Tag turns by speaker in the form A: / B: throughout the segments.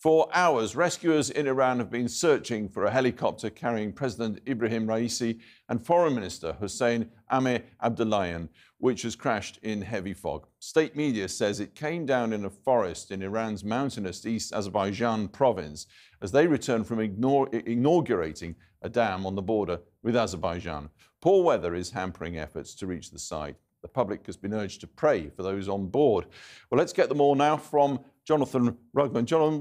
A: For hours, rescuers in Iran have been searching for a helicopter carrying President Ebrahim Raisi and Foreign Minister Hossein Amir-Abdollahian, which has crashed in heavy fog. State media says it came down in a forest in Iran's mountainous East Azerbaijan province as they returned from inaugurating a dam on the border with Azerbaijan. Poor weather is hampering efforts to reach the site. The public has been urged to pray for those on board. Well, let's get them all now from Jonathan Rugman. Jonathan,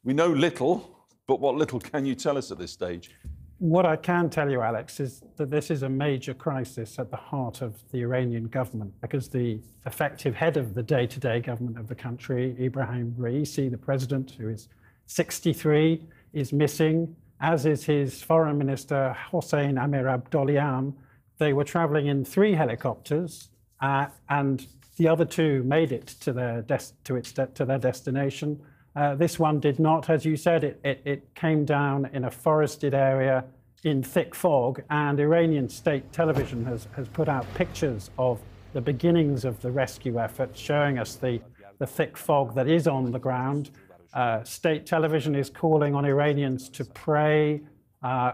A: we know little, but what little can you tell us at this stage?
B: What I can tell you, Alex, is that this is a major crisis at the heart of the Iranian government, because the effective head of the day-to-day government of the country, Ebrahim Raisi, the president, who is 63, is missing, as is his foreign minister, Hossein Amir-Abdollahian. They were traveling in 3 helicopters, and the other 2 made it to their destination. This one did not. As you said, it came down in a forested area in thick fog, and Iranian state television has put out pictures of the beginnings of the rescue effort, showing us the thick fog that is on the ground. State television is calling on Iranians to pray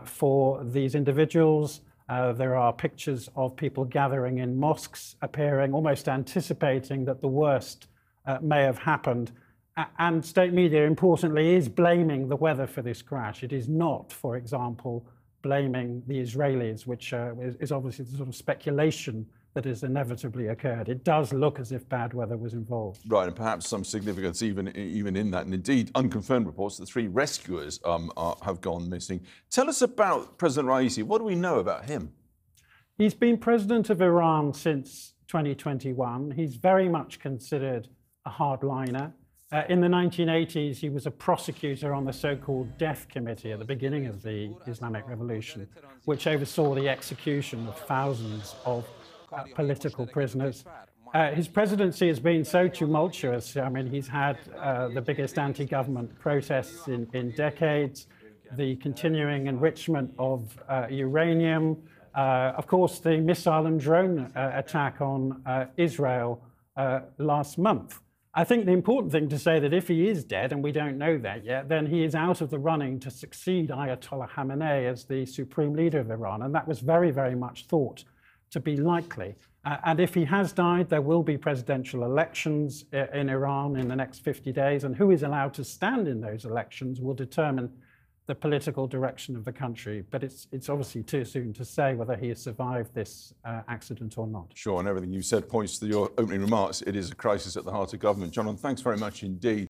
B: for these individuals. There are pictures of people gathering in mosques, appearing, almost anticipating that the worst may have happened. And state media, importantly, is blaming the weather for this crash. It is not, for example, blaming the Israelis, which is obviously the sort of speculation that has inevitably occurred. It does look as if bad weather was involved.
A: Right, and perhaps some significance even in that. And indeed, unconfirmed reports that 3 rescuers have gone missing. Tell us about President Raisi. What do we know about him?
B: He's been president of Iran since 2021. He's very much considered a hardliner. In the 1980s, he was a prosecutor on the so-called Death Committee at the beginning of the Islamic Revolution, which oversaw the execution of thousands of political prisoners. His presidency has been so tumultuous. I mean, he's had the biggest anti-government protests in decades, the continuing enrichment of uranium, of course, the missile and drone attack on Israel last month. I think the important thing to say that if he is dead, and we don't know that yet, then he is out of the running to succeed Ayatollah Khamenei as the supreme leader of Iran. And that was very, very much thought to be likely. And if he has died, there will be presidential elections in Iran in the next 50 days. And who is allowed to stand in those elections will determine the political direction of the country. But it's obviously too soon to say whether he has survived this accident or not.
A: Sure, and everything you said points to your opening remarks. It is a crisis at the heart of government. Jonathan, thanks very much indeed.